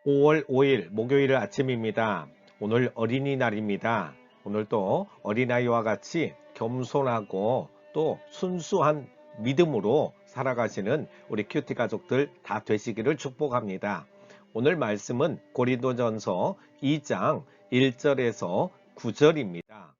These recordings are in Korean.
5월 5일 목요일 아침입니다. 오늘 어린이날입니다. 오늘도 어린아이와 같이 겸손하고 또 순수한 믿음으로 살아가시는 우리 큐티 가족들 다 되시기를 축복합니다. 오늘 말씀은 고린도전서 2장 1절에서 9절입니다.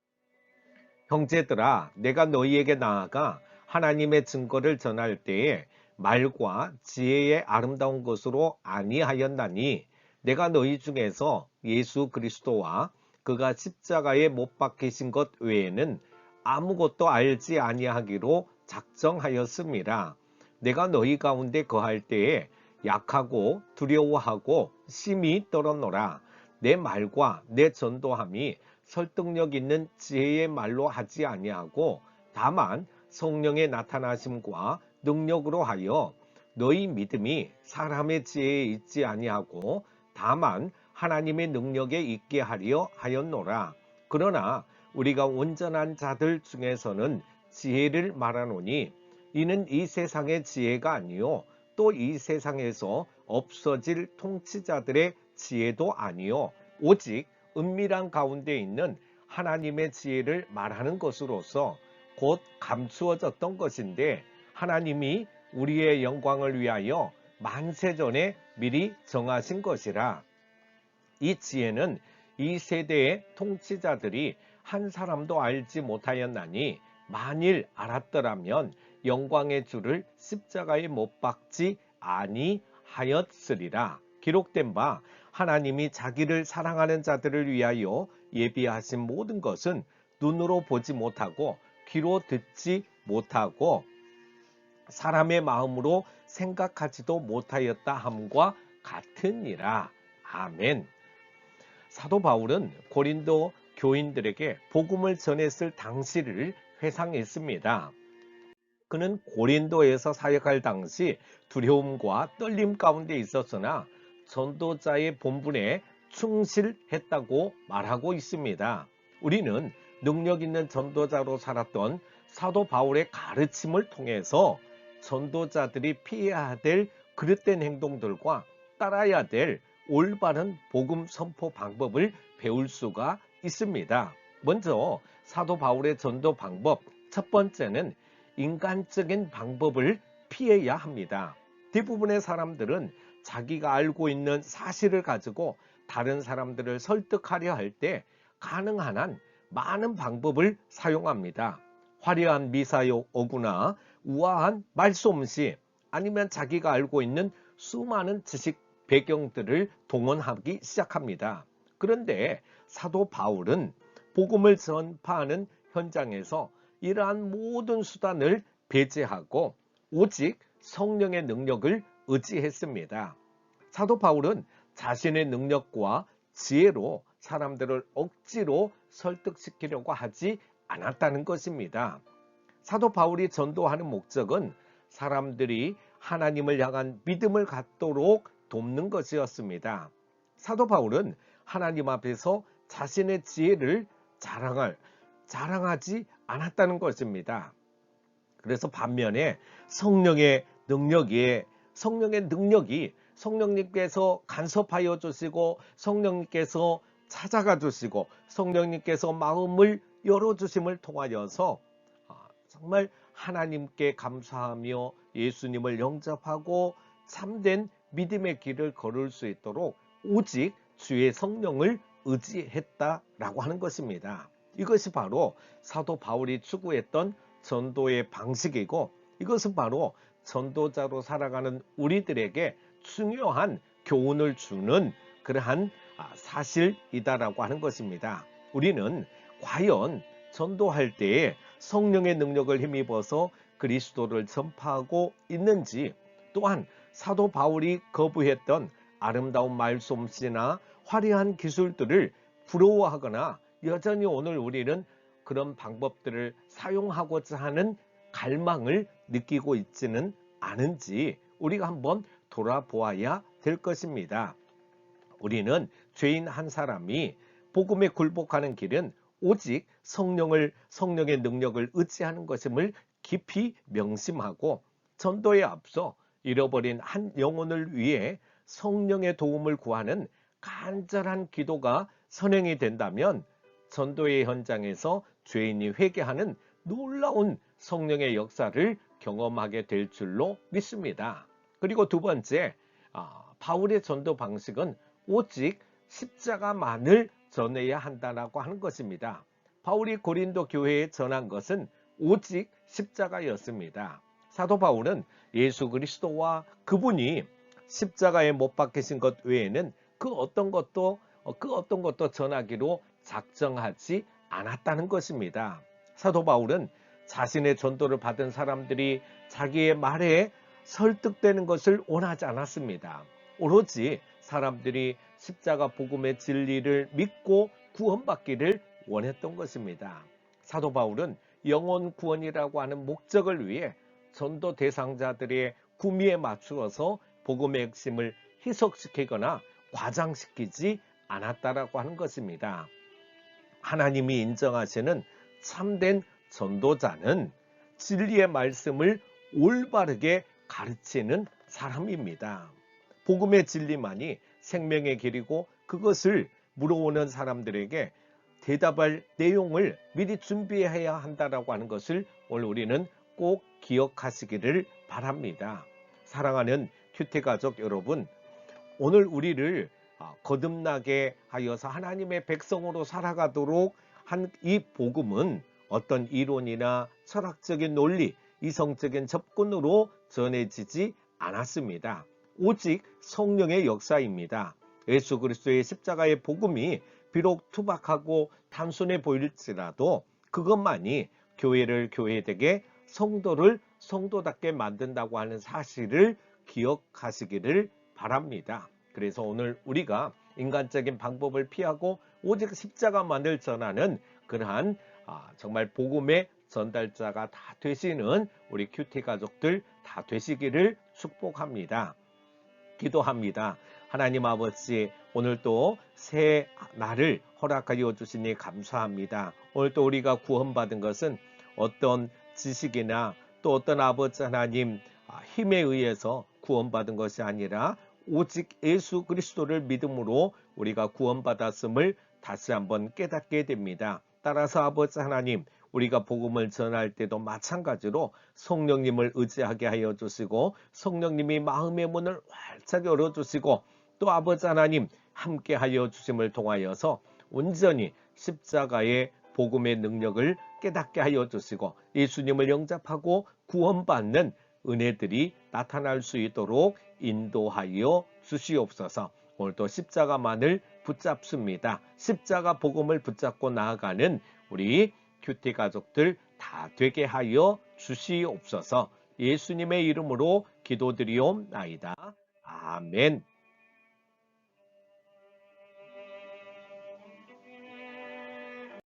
형제들아, 내가 너희에게 나아가 하나님의 증거를 전할 때에 말과 지혜의 아름다운 것으로 아니하였나니 내가 너희 중에서 예수 그리스도와 그가 십자가에 못 박히신 것 외에는 아무것도 알지 아니하기로 작정하였습니다. 내가 너희 가운데 거할 때에 약하고 두려워하고 심히 떨었노라. 내 말과 내 전도함이 설득력 있는 지혜의 말로 하지 아니하고 다만 성령의 나타나심과 능력으로 하여 너희 믿음이 사람의 지혜에 있지 아니하고 다만 하나님의 능력에 있게 하려 하였노라. 그러나 우리가 온전한 자들 중에서는 지혜를 말하노니 이는 이 세상의 지혜가 아니요 또 이 세상에서 없어질 통치자들의 지혜도 아니요 오직 은밀한 가운데 있는 하나님의 지혜를 말하는 것으로서 곧 감추어졌던 것인데 하나님이 우리의 영광을 위하여 만세전에 미리 정하신 것이라. 이 지혜는 이 세대의 통치자들이 한 사람도 알지 못하였나니 만일 알았더라면 영광의 주를 십자가에 못 박지 아니하였으리라. 기록된 바 하나님이 자기를 사랑하는 자들을 위하여 예비하신 모든 것은 눈으로 보지 못하고 귀로 듣지 못하고 사람의 마음으로 생각하지도 못하였다 함과 같으니라. 아멘. 사도 바울은 고린도 교인들에게 복음을 전했을 당시를 회상했습니다. 그는 고린도에서 사역할 당시 두려움과 떨림 가운데 있었으나 전도자의 본분에 충실했다고 말하고 있습니다. 우리는 능력 있는 전도자로 살았던 사도 바울의 가르침을 통해서 전도자들이 피해야 될 그릇된 행동들과 따라야 될 올바른 복음 선포 방법을 배울 수가 있습니다. 먼저 사도 바울의 전도 방법 첫 번째는 인간적인 방법을 피해야 합니다. 대부분의 사람들은 자기가 알고 있는 사실을 가지고 다른 사람들을 설득하려 할 때 가능한 한 많은 방법을 사용합니다. 화려한 미사여구나 우아한 말솜씨 아니면 자기가 알고 있는 수많은 지식 배경들을 동원하기 시작합니다. 그런데 사도 바울은 복음을 전파하는 현장에서 이러한 모든 수단을 배제하고 오직 성령의 능력을 의지했습니다. 사도 바울은 자신의 능력과 지혜로 사람들을 억지로 설득시키려고 하지 않았다는 것입니다. 사도 바울이 전도하는 목적은 사람들이 하나님을 향한 믿음을 갖도록 돕는 것이었습니다. 사도 바울은 하나님 앞에서 자신의 지혜를 자랑하지 않았다는 것입니다. 그래서 반면에 성령의 능력이 성령님께서 간섭하여 주시고 성령님께서 찾아가 주시고 성령님께서 마음을 열어주심을 통하여서 정말 하나님께 감사하며 예수님을 영접하고 참된 믿음의 길을 걸을 수 있도록 오직 주의 성령을 의지했다라고 하는 것입니다. 이것이 바로 사도 바울이 추구했던 전도의 방식이고 이것은 바로 전도자로 살아가는 우리들에게 중요한 교훈을 주는 그러한 사실이다라고 하는 것입니다. 우리는 과연 전도할 때에 성령의 능력을 힘입어서 그리스도를 전파하고 있는지 또한 사도 바울이 거부했던 아름다운 말솜씨나 화려한 기술들을 부러워하거나 여전히 오늘 우리는 그런 방법들을 사용하고자 하는 갈망을 느끼고 있지는 않은지 우리가 한번 돌아보아야 될 것입니다. 우리는 죄인 한 사람이 복음에 굴복하는 길은 오직 성령의 능력을 의지하는 것임을 깊이 명심하고 전도에 앞서 잃어버린 한 영혼을 위해 성령의 도움을 구하는 간절한 기도가 선행이 된다면 전도의 현장에서 죄인이 회개하는 놀라운 성령의 역사를 경험하게 될 줄로 믿습니다. 그리고 두 번째, 바울의 전도 방식은 오직 십자가만을 전해야 한다라고 하는 것입니다. 바울이 고린도 교회에 전한 것은 오직 십자가였습니다. 사도 바울은 예수 그리스도와 그분이 십자가에 못 박히신 것 외에는 그 어떤 것도 전하기로 작정하지 않았다는 것입니다. 사도 바울은 자신의 전도를 받은 사람들이 자기의 말에 설득되는 것을 원하지 않았습니다. 오로지 사람들이 십자가 복음의 진리를 믿고 구원받기를 원했던 것입니다. 사도 바울은 영혼 구원이라고 하는 목적을 위해 전도 대상자들의 구미에 맞추어서 복음의 핵심을 희석시키거나 과장시키지 않았다라고 하는 것입니다. 하나님이 인정하시는 참된 전도자는 진리의 말씀을 올바르게 가르치는 사람입니다. 복음의 진리만이 생명의 길이고 그것을 물어오는 사람들에게 대답할 내용을 미리 준비해야 한다라고 하는 것을 오늘 우리는 꼭 기억하시기를 바랍니다. 사랑하는 큐티 가족 여러분, 오늘 우리를 거듭나게 하여서 하나님의 백성으로 살아가도록 한 이 복음은 어떤 이론이나 철학적인 논리, 이성적인 접근으로 전해지지 않았습니다. 오직 성령의 역사입니다. 예수 그리스도의 십자가의 복음이 비록 투박하고 단순해 보일지라도 그것만이 교회를 교회되게 성도를 성도답게 만든다고 하는 사실을 기억하시기를 바랍니다. 그래서 오늘 우리가 인간적인 방법을 피하고 오직 십자가만을 전하는 그러한 정말 복음의 전달자가 다 되시는 우리 큐티 가족들 다 되시기를 축복합니다. 기도합니다. 하나님 아버지, 오늘 또 새 날을 허락하여 주시니 감사합니다. 오늘 또 우리가 구원받은 것은 어떤 지식이나 또 어떤 아버지 하나님 힘에 의해서 구원받은 것이 아니라 오직 예수 그리스도를 믿음으로 우리가 구원받았음을 다시 한번 깨닫게 됩니다. 따라서 아버지 하나님, 우리가 복음을 전할 때도 마찬가지로 성령님을 의지하게 하여 주시고 성령님이 마음의 문을 활짝 열어주시고 또 아버지 하나님 함께 하여 주심을 통하여서 온전히 십자가의 복음의 능력을 깨닫게 하여 주시고 예수님을 영접하고 구원받는 은혜들이 나타날 수 있도록 인도하여 주시옵소서. 오늘도 십자가만을 붙잡습니다. 십자가 복음을 붙잡고 나아가는 우리 큐티 가족들 다 되게 하여 주시옵소서. 예수님의 이름으로 기도드리옵나이다. 아멘.